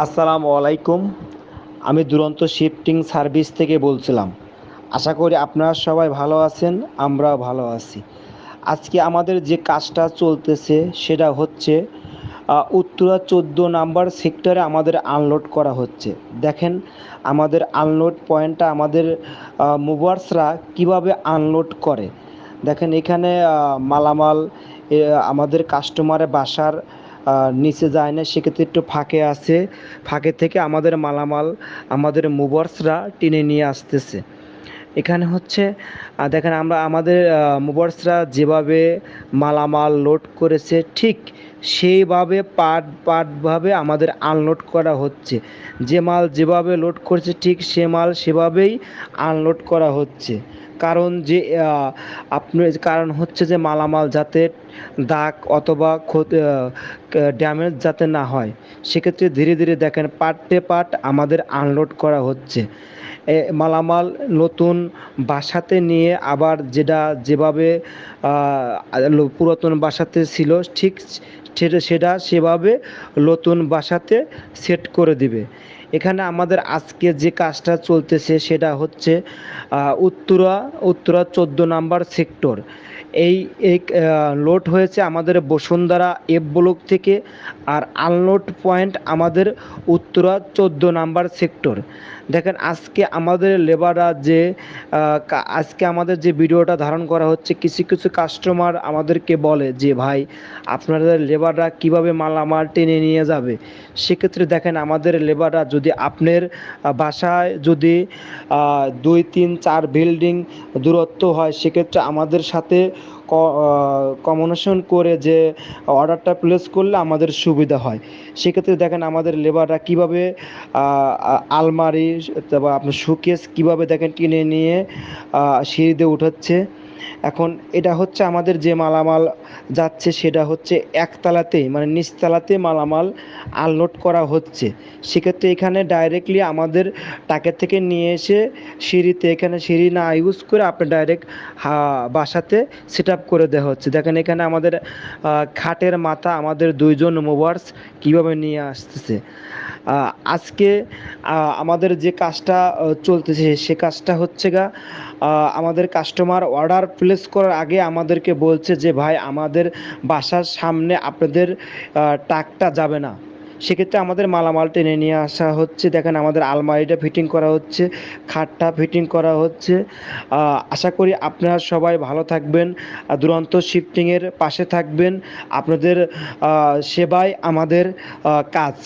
আসসালামু আলাইকুম। আমি দুরন্ত শিফটিং সার্ভিস থেকে বলছিলাম। আশা করি আপনারা সবাই ভালো আছেন, আমরাও ভালো আছি। আজকে আমাদের যে কাজটা চলতেছে সেটা হচ্ছে উত্তরা 14 নাম্বার সেক্টরে আমাদের আনলোড করা হচ্ছে। দেখেন আমাদের আনলোড পয়েন্টটা আমাদের মুভার্সরা কীভাবে আনলোড করে। দেখেন এখানে মালামাল এ আমাদের কাস্টমারের বাসার নিচে যায় না, সেক্ষেত্রে একটু ফাঁকে আছে। ফাঁকে থেকে আমাদের মালামাল আমাদের মুভার্সরা টেনে নিয়ে আসতেছে। এখানে হচ্ছে দেখেন আমরা আমাদের মুভার্সরা যেভাবে মালামাল লোড করেছে ঠিক সেইভাবে পার্টভাবে আমাদের আনলোড করা হচ্ছে। যে মাল যেভাবে লোড করেছে ঠিক সে মাল সেভাবেই আনলোড করা হচ্ছে। কারণ যে কারণ হচ্ছে যে মালামাল যাতে দাগ অথবা ড্যামেজ যাতে না হয়, সেক্ষেত্রে ধীরে ধীরে দেখেন পার্ট আমাদের আনলোড করা হচ্ছে। মালামাল নতুন বাসাতে নিয়ে আবার যেটা যেভাবে পুরাতন বাসাতে ছিল ঠিক সেটা সেভাবে নতুন বাসাতে সেট করে দিবে। এখানে আমাদের আজকে যে কাজটা চলতেছে সেটা হচ্ছে উত্তরা 14 নাম্বার সেক্টর। এই এই লোড হয়েছে আমাদের বসুন্ধরা এফ ব্লক থেকে, আর আনলোড পয়েন্ট আমাদের উত্তরা 14 নাম্বার সেক্টর। দেখেন আজকে আমাদের লেবাররা যে আজকে আমাদের যে ভিডিওটা ধারণ করা হচ্ছে, কিছু কিছু কাস্টমার আমাদেরকে বলে যে ভাই আপনাদের লেবাররা কিভাবে মালামাল টেনে নিয়ে যাবে। সেক্ষেত্রে দেখেন আমাদের লেবাররা যদি আপনার বাসায় যদি 2 3 4 বিল্ডিং দূরত্ব হয়, সেক্ষেত্রে আমাদের সাথে কমিউনিকেশন করে যে অর্ডারটা প্লেস করলে আমাদের সুবিধা হয়। সেক্ষেত্রে দেখেন আমাদের লেবাররা কীভাবে আলমারি, তারপর আপনার শোকেস কীভাবে দেখেন কিনে নিয়ে সিঁড়িতে উঠাচ্ছে। এখন এটা হচ্ছে আমাদের যে মালামাল যাচ্ছে সেটা হচ্ছে একতলাতেই, মানে নিচতলাতে মালামাল আনলোড করা হচ্ছে। সেক্ষেত্রে এখানে ডাইরেক্টলি আমাদের টাকা থেকে নিয়ে এসে সিঁড়িতে, এখানে সিঁড়ি না ইউজ করে আপনি ডাইরেক্ট বাসাতে সেট আপ করে দেওয়া হচ্ছে। দেখেন এখানে আমাদের খাটের মাথা আমাদের 2জন মুভার্স কীভাবে নিয়ে আসতেছে। আজকে আমাদের যে কাজটা চলতেছে সে কাজটা হচ্ছে আমাদের কাস্টমার অর্ডার প্লেস করার আগে আমাদেরকে বলছে যে ভাই আমাদের বাসার সামনে আপনাদের ট্রাকটা যাবে না। সেক্ষেত্রে আমাদের মালামাল টেনে নিয়ে আসা হচ্ছে। দেখেন আমাদের আলমারিটা ফিটিং করা হচ্ছে, খাটটা ফিটিং করা হচ্ছে। আশা করি আপনারা সবাই ভালো থাকবেন, দুরন্ত শিফটিংয়ের পাশে থাকবেন। আপনাদের সেবাই আমাদের কাজ।